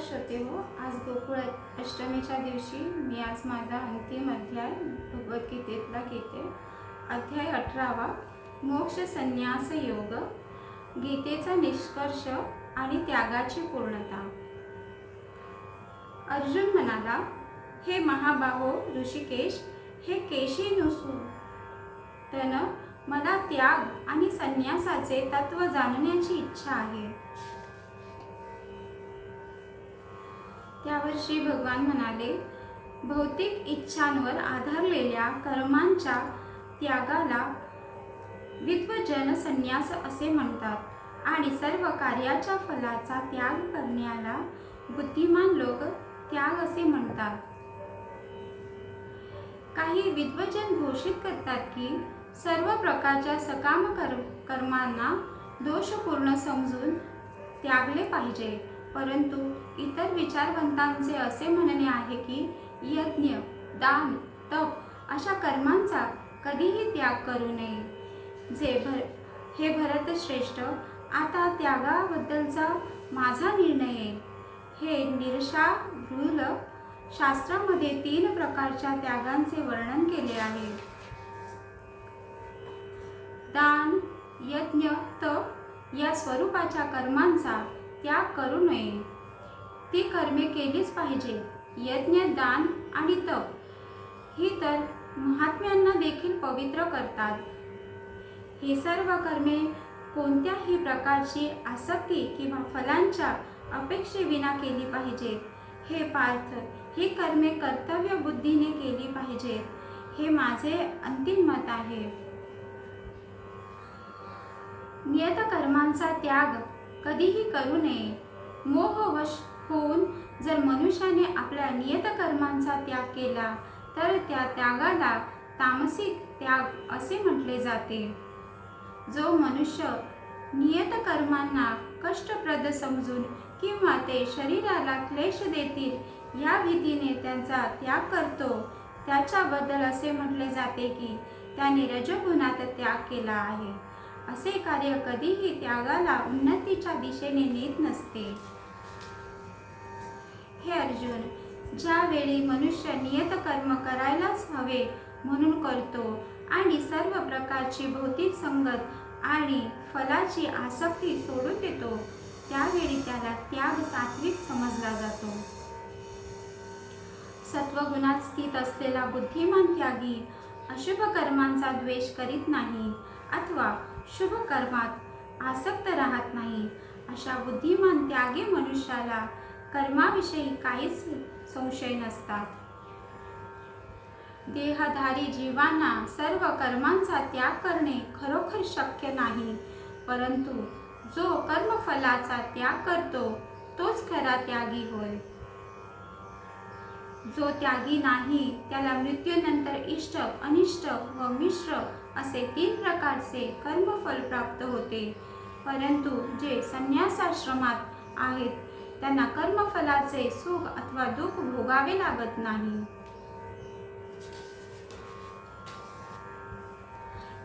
श्रोते हो, आज गोकुळ अष्टमीच्या दिवशी मी आज माझा अंतिम अध्याय भगवद्गीतेतला घेते. अध्याय 18वा, मोक्ष संन्यास योग, गीतेचा निष्कर्ष आणि त्यागाची पूर्णता. अर्जुन म्हणाला, हे महाबाहो ऋषिकेश, हे केशी नुसूतन मला त्याग आणि संन्यासाचे तत्व जाणण्याची इच्छा आहे. त्यावर श्री भगवान म्हणाले, भौतिक इच्छांवर आधारलेल्या कर्मांच्या त्यागाला विद्वजन संन्यास असे म्हणतात आणि सर्व कार्याच्या फलाचा त्याग करण्याला बुद्धिमान लोक त्याग असे म्हणतात. काही विद्वजन घोषित करतात की सर्व प्रकारच्या सकाम कर्मांना दोषपूर्ण समजून त्यागले पाहिजे, परंतु इतर विचारवंतांचे असे म्हणणे आहे की यज्ञ, दान, तप अशा कर्मांचा कधीही त्याग करू नये. हे भरतश्रेष्ठ, आता त्यागाबद्दलचा माझा निर्णय आहे. हे निरशार्दूल शास्त्रामध्ये 3 प्रकारच्या त्यागांचे वर्णन केले आहे. दान, यज्ञ, तप या स्वरूपाच्या कर्मांचा त्याग करू नये. ती कर्मे केलीच पाहिजे. यज्ञ, दान आणि तप ही तर महात्म्यांना देखील पवित्र करतात. ही सर्व कर्मे कोणत्याही प्रकारची आसक्ती किंवा फलांच्या अपेक्षेविना केली पाहिजेत. हे पार्थ, ही कर्मे कर्तव्य बुद्धीने केली पाहिजेत. हे माझे अंतिम मत आहे. नियत कर्मांचा त्याग कधीही करू नये. मोहवश होऊन जर मनुष्याने आपल्या नियत कर्मांचा त्याग केला तर त्या त्यागाला तामसिक त्याग असे म्हटले जाते. जो मनुष्य नियत कर्मांना कष्टप्रद समजून किंवा ते शरीराला क्लेश देतील या भीतीने त्यांचा त्याग करतो, त्याच्याबद्दल असे म्हटले जाते की त्याने रजोगुणात त्याग केला आहे. असे कार्य कधीही त्यागाला उन्नतीच्या दिशेने नेत नसते. हे अर्जुन, ज्यावेळी मनुष्य नियत कर्म करायलाच हवे म्हणून करतो आणि सर्व प्रकारची भौतिक संगत आणि फलाची आसक्ती सोडून देतो, त्यावेळी त्याला त्याग सात्विक समजला जातो. सत्वगुणात स्थित असलेला बुद्धिमान त्यागी अशुभ कर्मांचा द्वेष करीत नाही अथवा शुभ कर्मात आसक्त राहत नाही. अशा बुद्धिमान त्यागी मनुष्याला कर्माविषयी काहीच संशय नसतात. देहधारी जीवांना सर्व कर्मांचा त्याग करणे खरोखर शक्य नाही, परंतु जो कर्मफलाचा त्याग करतो तोच खरा त्यागी होय. जो त्यागी नाही त्याला मृत्यूनंतर इष्ट, अनिष्ट व मिश्र असे 3 प्रकारचे कर्मफल प्राप्त होते. परंतु जे संन्यासाश्रमात आहेत त्यांना कर्मफलाचे सुख अथवा दुःख भोगावे लागत नाही.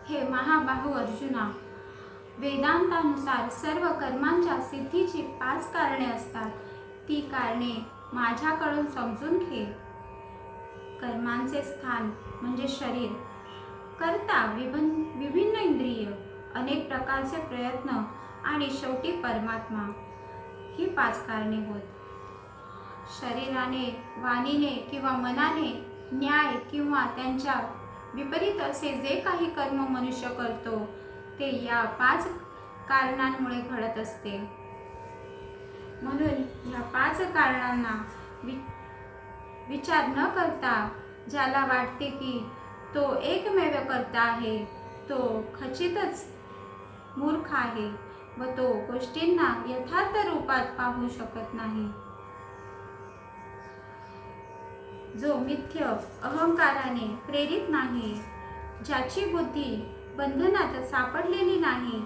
हे महाबाहो अर्जुना, वेदांतानुसार सर्व कर्मांच्या सिद्धीची 5 कारणे असतात. ती कारणे माझ्याकडून समजून घे. कर्मांचे स्थान म्हणजे शरीर, कर्ता विभिन्न इंद्रिय, अनेक प्रकारचे प्रयत्न आणि शेवटी परमात्मा ही 5 कारणे होत. शरीराने, वाणीने किंवा मनाने न्याय किंवा त्यांच्या विपरीत असे जे काही कर्म मनुष्य करतो ते या 5 कारणांमुळे घडत असते. म्हणून या 5 कारणांना विचार न करता ज्याला वाटते की तो एकमेव कर्ता आहे तो खचितच मूर्ख आहे व तो गोष्टींना यथार्थ रूपात पाहू शकत नाही. जो मिथ्य अहंकाराने प्रेरित नाही, ज्याची बुद्धी बंधनात सापडलेली नाही,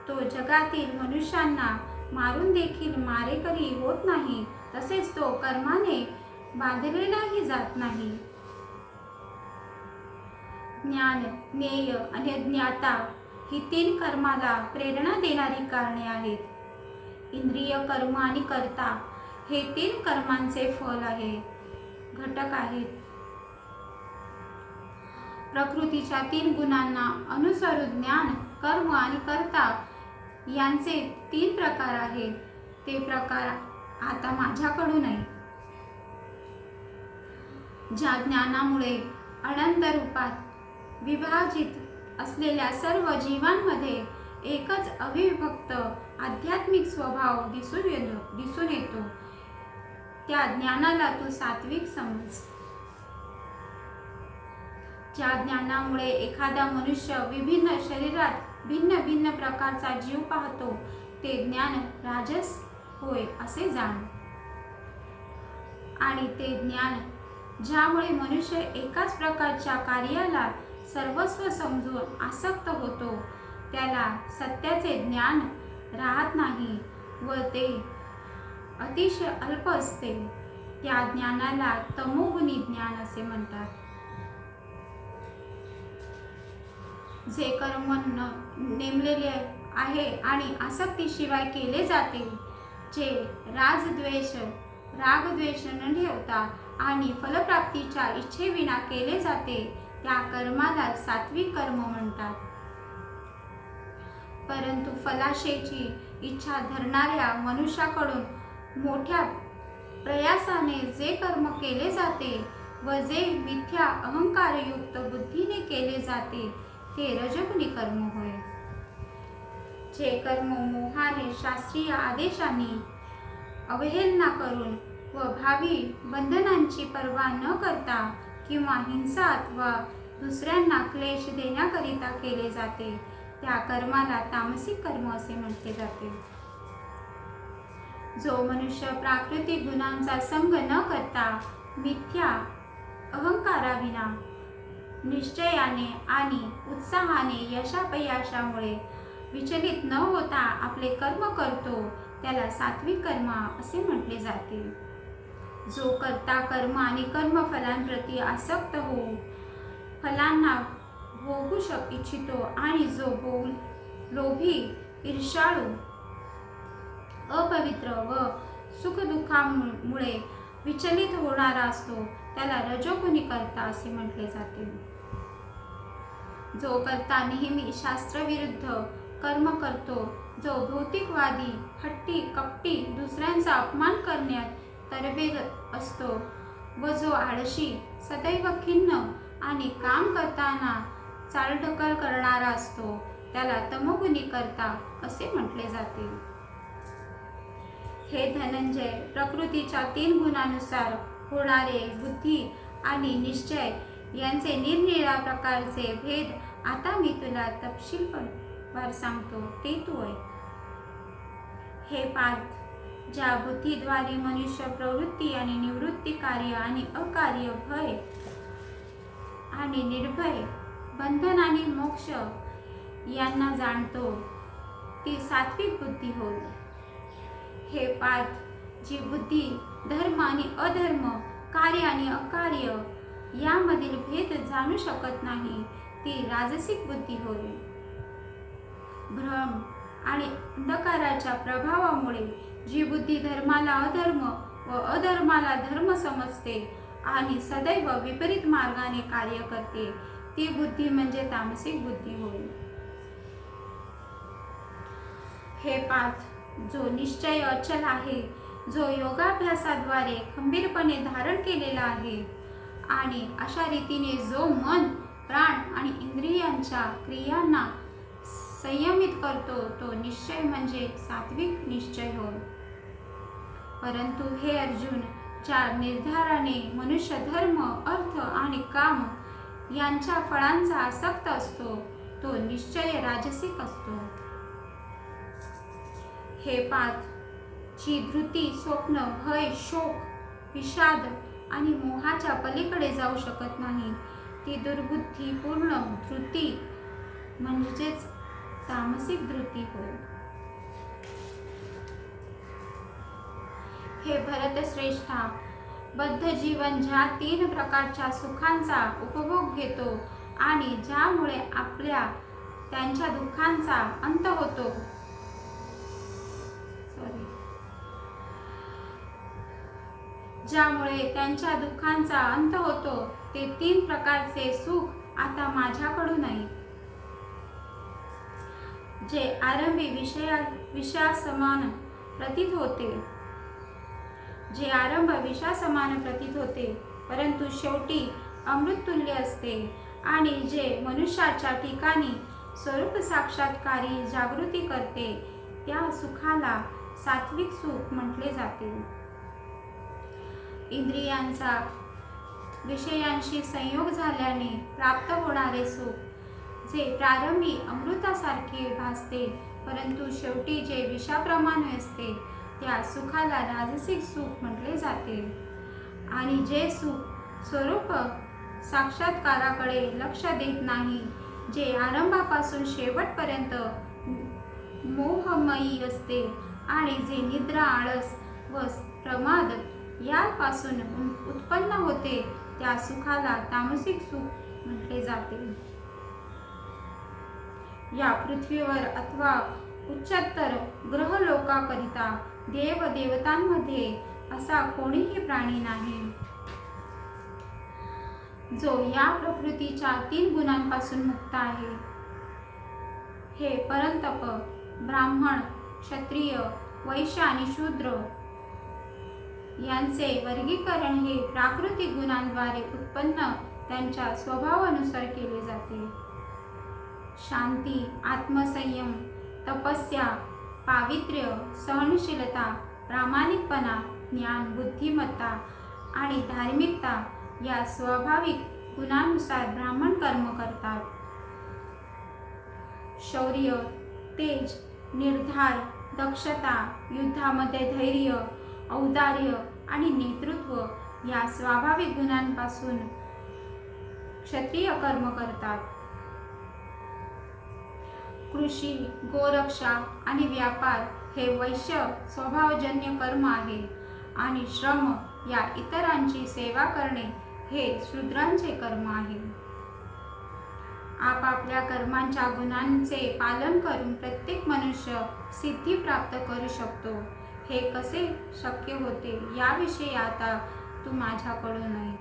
तो जगातील मनुष्यांना मारून देखील मारेकरी होत नाही, तसेच तो कर्माने बांधलेलाही जात नाही. ज्ञान, ज्ञेय आणि ज्ञाता ही 3 कर्माला प्रेरणा देणारी कारणे आहेत. इंद्रिय, कर्म आणि कर्ता हे 3 कर्मांचे फल आहे, घटक आहेत. प्रकृतीच्या 3 गुणांना अनुसरून ज्ञान, कर्म आणि कर्ता यांचे 3 प्रकार आहेत. ते प्रकार आता माझ्याकडून आहे. ज्या ज्ञानामुळे अनंत रूपात विभाजित असलेल्या सर्व जीवांमध्ये एकच अविभक्त आध्यात्मिक स्वभाव दिसून येतो, त्या ज्ञानाला तू सात्विक समज. ज्या ज्ञानामुळे एखादा मनुष्य विभिन्न शरीरात भिन्न भिन्न प्रकारचा जीव पाहतो, ते ज्ञान राजस होय असे जाण. आणि ते ज्ञान ज्यामुळे मनुष्य एकाच प्रकारच्या कार्याला सर्वस्व समजून आसक्त होतो, त्याला सत्याचे ज्ञान राहत नाही व ते अतिशय अल्प असते. त्या ज्ञानाला तमोगुणी ज्ञान असे म्हणतात. जे कर्म नेमलेले आहे आणि आसक्तीशिवाय केले जाते, जे रागद्वेष न ठेवता आणि फलप्राप्तीच्या इच्छेविना केले जाते, त्या कर्माला सात्विक कर्म म्हणतात. परंतु फलाशेची इच्छा धरणाऱ्या मनुष्याकडून मोठ्या प्रयासाने जे कर्म केले जाते व जे मिथ्या अहंकारयुक्त बुद्धीने केले जाते, ते रजोगुणी कर्म होय. जे कर्म मोहाने शास्त्रीय आदेशांनी अवहेलना करून व भावी बंधनांची पर्वा न करता किंवा हिंसा अथवा दुसऱ्यांना क्लेश देण्याकरिता केले जाते, त्या कर्माला तामसिक कर्म असे म्हटले जाते. जो मनुष्य प्राकृतिक गुणांचा संग न करता मिथ्या अहंकाराविना निश्चयाने आणि उत्साहाने यशापयशामुळे विचलित न होता आपले कर्म करतो, त्याला सात्विक कर्म असे म्हटले जाते. जो कर्ता कर्म आणि कर्मफलांप्रती आसक्त होऊन फलांना भोगू इच्छितो आणि जो लोभी, ईर्ष्याळू, अपवित्र व सुखदुःखामुळे विचलित होणारा असतो, त्याला रजोगुणी कर्ता असे म्हटले जाते. जो कर्ता नेहमी शास्त्रविरुद्ध कर्म करतो, जो भौतिकवादी, हट्टी, कपटी, दुसऱ्यांचा अपमान करण्यात तरबेज असतो व जो आळशी, सदैव खिन्न आणि काम करताना चालढकल करणारा असतो, त्याला तमोगुणी कर्ता असे म्हटले जाते. हे धनंजय, प्रकृतीच्या 3 गुणानुसार होणारे बुद्धी आणि निश्चय यांचे निरनिराळ्या प्रकारचे भेद आता मी तुला तपशीलवार सांगतो, ते तू ऐक. हे पार्थ, ज्या बुद्धीद्वारे मनुष्य प्रवृत्ती आणि निवृत्ती, कार्य आणि अकार्य, भय आणि निर्भय, बंधन आणि मोक्ष यांना जाणतो, ती सात्विक बुद्धी होय. हे पार्थ, जी बुद्धी धर्म आणि अधर्म, कार्य आणि अकार्य यामधील भेद जाणू शकत नाही, ती राजसिक बुद्धी होय. भ्रम आणि अंधकाराच्या प्रभावामुळे जी बुद्धी धर्माला अधर्म व अधर्माला धर्म समजते आणि सदैव विपरीत मार्गाने कार्य करते, ती बुद्धी म्हणजे तामसिक बुद्धी होय. हे पार्थ, जो निश्चय अचल आहे, जो योगाभ्यासाद्वारे खंबीरपणे धारण केलेला आहे आणि अशा रीतीने जो मन, प्राण आणि इंद्रियांच्या क्रियांना संयमित करतो, तो निश्चय म्हणजे सात्विक निश्चय होय. परंतु हे अर्जुन, ज्या निर्धाराने मनुष्य धर्म, अर्थ आणि काम यांच्या फळांचा आसक्त असतो, तो निश्चय राजसिक असतो. हे पार्थ, जी धृती, स्वप्न, भय, शोक, विषाद आणि मोहाच्या पलीकडे जाऊ शकत नाही, ती दुर्बुद्धी पूर्ण धृती म्हणजेच तामसिक धृती होय. हे भरतश्रेष्ठा, बद्ध जीवन ज्या 3 प्रकारच्या सुखांचा उपभोग घेतो आणि ज्यामुळे त्यांच्या दुःखांचा अंत होतो, ज्यामुळे त्यांच्या दुःखांचा अंत होतो, ते 3 प्रकारचे सुख आता माझ्याकडून आहे. जे आरंभी विषयासमान प्रतीत होते, परंतु शेवटी अमृततुल्य असते, आणि जे मनुष्याच्या ठिकाणी स्वरूप साक्षात्कारी जागृती करते, त्या सुखाला सात्विक सुख म्हटले जाते. इंद्रियांचा विषयांशी संयोग झाल्याने प्राप्त होणारे सुख, जे प्रारंभी अमृतासारखे भासते, परंतु शेवटी जे विषाप्रमाणे असते, त्या सुखाला राजसिक सुख म्हटले जाते. आणि जे सुख स्वरूप साक्षात्काराकडे लक्ष देत नाही, जे आरंभापासून शेवटपर्यंत मोहमयी असते, आणि जे निद्रा, आळस व प्रमाद यापासून उत्पन्न होते, त्या सुखाला तामसिक सुख म्हटले जाते. या पृथ्वीवर अथवा उच्चतर ग्रहलोकाकरिता देवदेवतांमध्ये असा कोणीही प्राणी नाही, जो या प्रकृतीच्या 3 गुणांपासून मुक्त आहे. हे परंतप, ब्राह्मण, क्षत्रिय, वैश्य आणि शूद्र यांचे वर्गीकरण हे प्राकृतिक गुणांद्वारे उत्पन्न त्यांच्या स्वभावानुसार केले जाते. शांती, आत्मसंयम, तपस्या, पावित्र्य, सहनशीलता, प्रामाणिकपणा, ज्ञान, बुद्धिमत्ता आणि धार्मिकता या स्वाभाविक गुणांनुसार ब्राह्मण कर्म करतात. शौर्य, तेज, निर्धार, दक्षता, युद्धामध्ये धैर्य, औदार्य आणि नेतृत्व या स्वाभाविक गुणांपासून क्षत्रिय कर्म करतात. कृषी, गोरक्षा आणि व्यापार हे वैश्य स्वभावजन्य कर्म आहे, आणि श्रम या इतरांची सेवा करणे हे शूद्रांचे कर्म आहे. आपापल्या कर्मांच्या गुणांचे पालन करून प्रत्येक मनुष्य सिद्धी प्राप्त करू शकतो. हे कसे शक्य होते याविषयी आता तू माझ्याकडून आहे.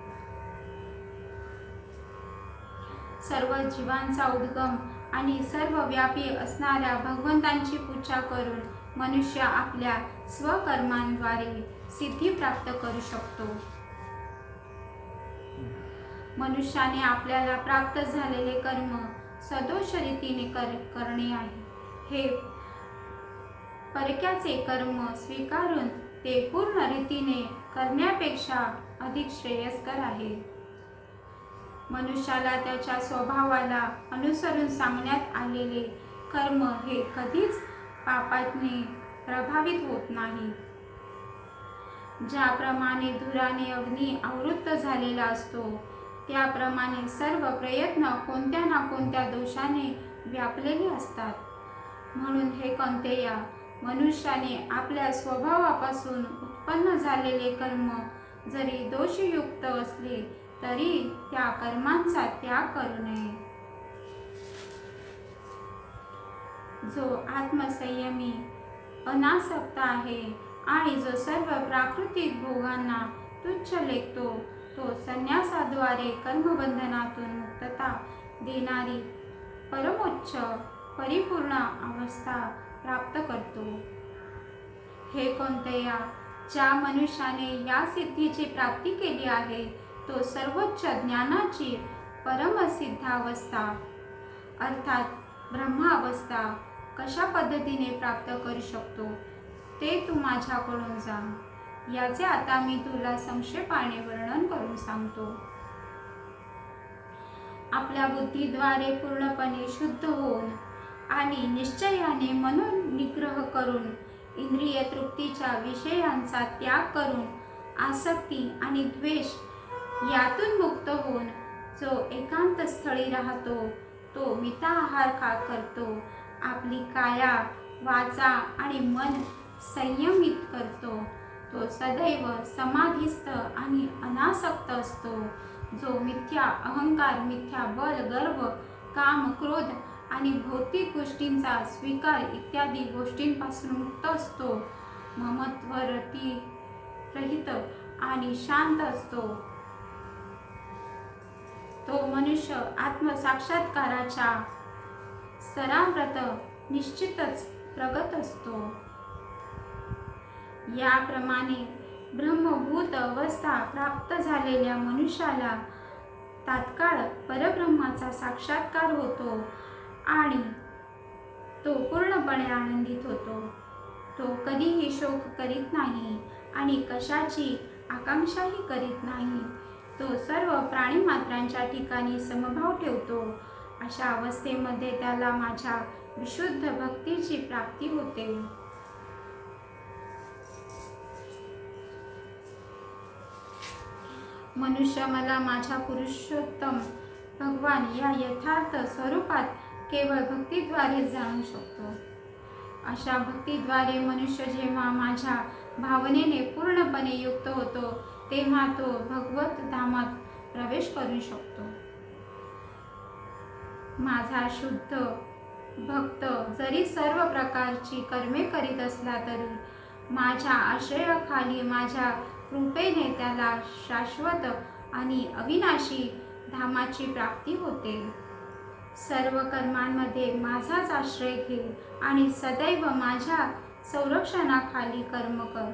सर्व जीवांचा उद्गम आणि सर्व व्यापी असणाऱ्या भगवंतांची पूजा करून मनुष्य आपल्या स्वकर्मांद्वारे सिद्धी प्राप्त करू शकतो. मनुष्याने आपल्याला प्राप्त झालेले कर्म सदोष रीतीने करणे आहे. हे परक्याचे कर्म स्वीकारून ते पूर्ण रीतीने करण्यापेक्षा अधिक श्रेयस्कर आहे. मनुष्याला त्याच्या स्वभावाला अनुसरून सांगण्यात आलेले कर्म हे कधीच पापाने प्रभावित होत नाही. ज्याप्रमाणे धुराने अग्नी आवृत्त झालेला असतो, त्याप्रमाणे सर्व प्रयत्न कोणत्या ना कोणत्या दोषाने व्यापलेले असतात. म्हणून हे कौंतेया, मनुष्याने आपल्या स्वभावापासून उत्पन्न झालेले कर्म जरी दोषयुक्त असले तरी त्या कर्मांचा त्याग करू नये. जो आत्मसंयमी, अनासक्त आहे आणि जो सर्व प्राकृतिक भोगांना तुच्छ लेखतो, तो संन्यासाद्वारे कर्मबंधनातून मुक्तता देणारी परमोच्च परिपूर्ण अवस्था प्राप्त करतो. हे कौंतेया, ज्या मनुष्याने या सिद्धीची प्राप्ती केली आहे, तो सर्वोच्च ज्ञानाची परमसिद्धावस्था अर्थात ब्रह्मावस्था कशा पद्धतीने प्राप्त करू शकतो ते तू माझ्याकडून जाण. याचे आता मी तुला संक्षेपाने वर्णन करून सांगतो. आपल्या बुद्धीद्वारे पूर्णपणे शुद्ध होऊन आणि निश्चयाने मनोनिग्रह करून इंद्रिय तृप्तीच्या विषयांचा त्याग करून आसक्ती आणि द्वेष यातून मुक्त होऊन जो एकांत स्थळी राहतो, तो मिताहार करतो, आपली काया, वाचा आणि मन संयमित करतो, तो सदैव समाधिस्थ आणि अनासक्त असतो, जो मिथ्या अहंकार, मिथ्या बल, गर्व, काम, क्रोध आणि भौतिक गोष्टींचा स्वीकार इत्यादी गोष्टींपासून मुक्त असतो, ममत्वरती रहित आणि शांत असतो. तो मनुष्य आत्मसाक्षात्काराच्या स्तराव्रत निश्चितच प्रगत असतो. याप्रमाणे ब्रह्मभूत अवस्था प्राप्त झालेल्या मनुष्याला तात्काळ परब्रह्माचा साक्षात्कार होतो आणि तो पूर्णपणे आनंदित होतो. तो कधीही शोक करीत नाही आणि कशाची आकांक्षाही करीत नाही. तो सर्व प्राणीमात्रांच्या ठिकाणी समभाव ठेवतो. अशा अवस्थेमध्ये त्याला माझ्या विशुद्ध भक्तीची प्राप्ती होते. मनुष्य मला माझ्या पुरुषोत्तम भगवान या यथार्थ स्वरूपात केवळ भक्तीद्वारे जाणू शकतो. अशा भक्तीद्वारे मनुष्य जेव्हा माझ्या भावनेने पूर्णपणे युक्त होतो तेव्हा तो भगवत धामात प्रवेश करू शकतो. माझा शुद्ध भक्त जरी सर्व प्रकारची कर्मे करीत असला तरी माझ्या आश्रयाखाली माझ्या कृपेने त्याला शाश्वत आणि अविनाशी धामाची प्राप्ती होते. सर्व कर्मांमध्ये माझाच आश्रय घे आणि सदैव माझ्या संरक्षणाखाली कर्म कर.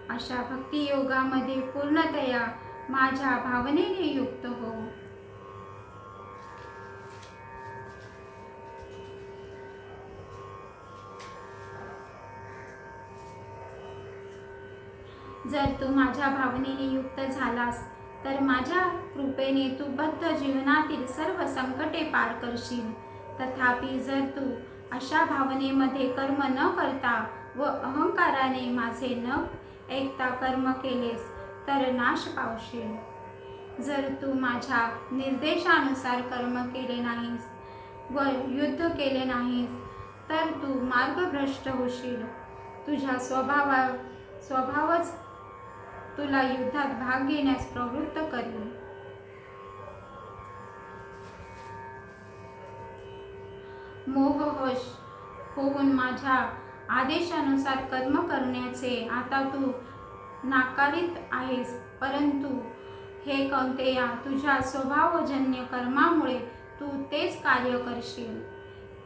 अशा भक्तियोगामध्ये पूर्णतया माझ्या भावनेने युक्त हो. जर तू माझ्या भावनेने युक्त झालास तर माझ्या कृपेने तू बद्ध जीवनातील सर्व संकटे पार करशील. तथापि जर तू अशा भावनेमध्ये कर्म न करता व अहंकाराने माझे न ऐकता कर्म केलेस तर नाश पावशील. जर तू माझ्या निर्देशानुसार कर्म केले नाहीस व युद्ध केले नाहीस तर तू मार्गभ्रष्ट होशील. तुझा स्वभावच तुला युद्धात भाग घेण्यास प्रवृत्त करेल. मोहवश होऊन माझ्या आदेशानुसार कर्म करण्याचे आता तू नाकारीत आहेस, परंतु हे कौंतेया, तुझ्या स्वभावजन्य कर्मामुळे तू तेच कार्य करशील.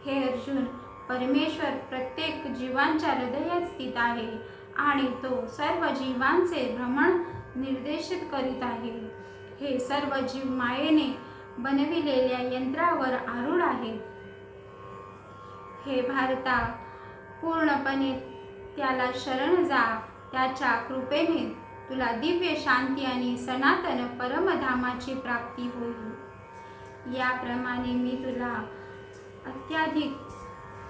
हे अर्जुन, परमेश्वर प्रत्येक जीवांच्या हृदयात स्थित आहे आणि तो सर्व जीवांचे भ्रमण निर्देशित करीत आहे. हे सर्व जीव मायेने बनविलेल्या यंत्रावर आरूढ आहेत. हे भारता, पूर्णपणे त्याला शरण जा. त्याच्या कृपेने तुला दिव्य शांती आणि सनातन परमधामाची प्राप्ती होईल. याप्रमाणे मी तुला अत्याधिक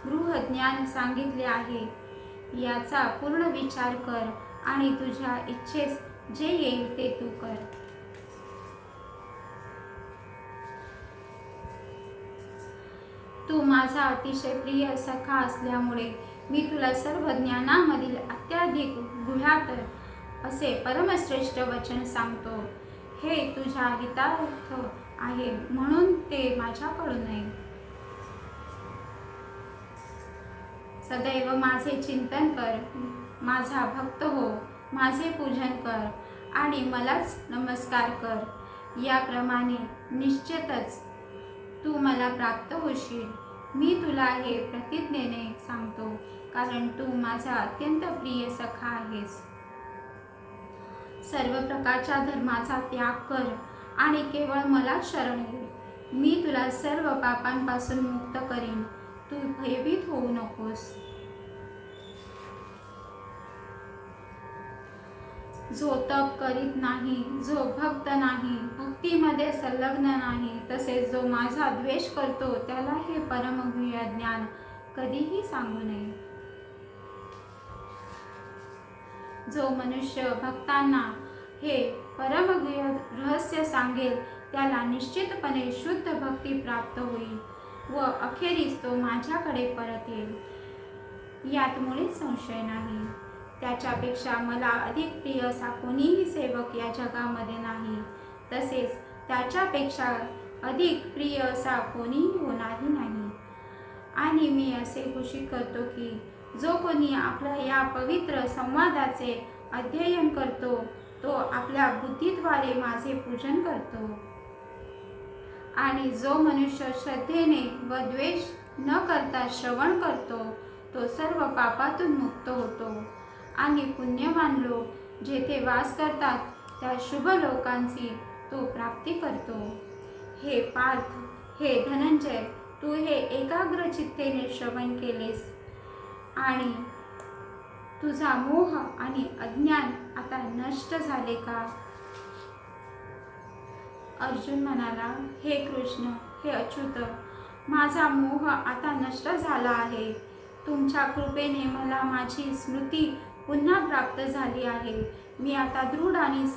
गृहज्ञान सांगितले आहे. याचा पूर्ण विचार कर आणि तुझ्या इच्छेस जे येईल ते तू कर. तू माझा अतिशय प्रिय सखा असल्यामुळे मी तुला सर्व ज्ञानामधील अत्याधिक गुह्यातर असे परमश्रेष्ठ वचन सांगतो. हे तुझ्या हितार्थ आहे म्हणून ते माझ्याकडून आहे. सदैव माझे चिंतन कर, माझा भक्त हो, माझे पूजन कर आणि मलाच नमस्कार कर. याप्रमाणे निश्चितच तू मला प्राप्त होशील. मी तुला हे प्रतिज्ञेने सांगतो, कारण तू माझा अत्यंत प्रिय सखा आहेस. सर्व प्रकारच्या धर्माचा त्याग कर आणि केवळ मला शरण ये. मी तुला सर्व पापांपासून मुक्त करीन. तू भयभीत होऊ नकोस. जो तप करीत नाही, जो भक्त नाही, भक्तीमध्ये संलग्न नाही, तसेच जो माझा द्वेष करतो त्याला हे परमगुह्य ज्ञान कधीही सांगू नये. जो मनुष्य भक्तांना हे परमगुह्य रहस्य सांगेल त्याला निश्चितपणे शुद्ध भक्ती प्राप्त होईल व अखेरीस तो माझ्याकडे परत येईल. यात मुळीच संशय नाही. त्याच्यापेक्षा मला अधिक प्रिय असा कोणीही सेवक या जगामध्ये नाही. तसेच त्याच्यापेक्षा अधिक प्रिय असा कोणीही होणारही नाही. आणि मी असे घोषित करतो की जो कोणी आपल्या या पवित्र संवादाचे अध्ययन करतो तो आपल्या बुद्धीद्वारे माझे पूजन करतो. आणि जो मनुष्य श्रद्धेने व द्वेष न करता श्रवण करतो तो सर्व पापातून मुक्त होतो आणि पुण्यवान लोक जेथे वास करतात त्या शुभ लोकांची तो प्राप्ती करतो. हे पार्थ, हे धनंजय, तू हे एकाग्र चित्तेने श्रवण केलेस आणि तुझा मोह आणि अज्ञान आता नष्ट झाले का? अर्जुन म्हणाला, हे कृष्ण, हे अच्युत, माझा मोह आता नष्ट झाला आहे. तुमच्या कृपेने मला माझी स्मृती पुन्हा प्राप्त झाली आहे. मी आता दृढ आणि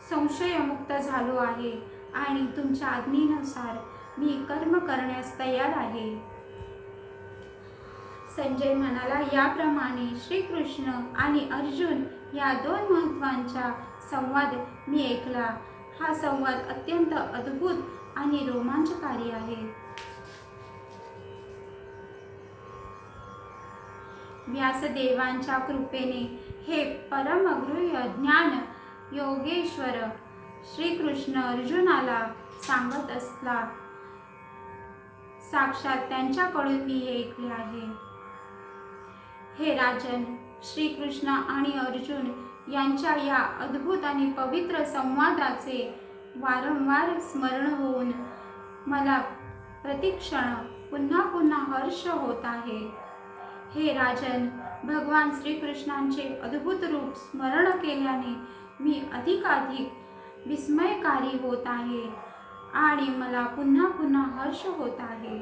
संशयमुक्त झालो आहे आणि तुमच्या आज्ञेनुसार मी कर्म करण्यास तयार आहे. संजय म्हणाला, याप्रमाणे श्रीकृष्ण आणि अर्जुन या दोन महत्त्वांचा संवाद मी ऐकला. हा संवाद अत्यंत अद्भुत आणि रोमांचकारी आहे. व्यासदेवांच्या कृपेने हे परमगुह्य ज्ञान योगेश्वर श्रीकृष्ण अर्जुनाला सांगत असला. साक्षात त्यांच्याकडून मी हे ऐकले आहे. हे राजन, श्रीकृष्ण आणि अर्जुन यांच्या या अद्भुत आणि पवित्र संवादाचे वारंवार स्मरण होऊन मला प्रतिक्षण पुन्हा पुन्हा हर्ष होत आहे. हे राजन, भगवान श्रीकृष्णांचे अद्भुत रूप स्मरण केल्याने मी अधिकाधिक विस्मयकारी होत आहे आणि मला पुन्हा पुन्हा हर्ष होत आहे.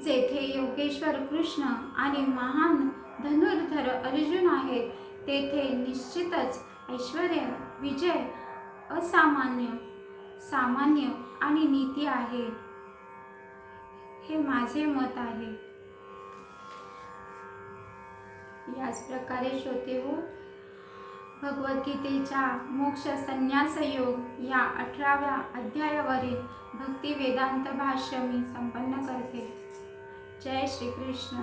जेथे योगेश्वर कृष्ण आणि महान धनुर्धर अर्जुन आहेत तेथे निश्चितच ऐश्वर्य, विजय, असामान्य, सामान्य आणि नीती आहे. हे माझे मत आहे. याच प्रकारे श्रोतेहो, भगवद्गीतेच्या मोक्ष संन्यास योग या 18व्या अध्यायावरील भक्ती वेदांत भाष्य मी संपन्न करते. जय श्री कृष्ण.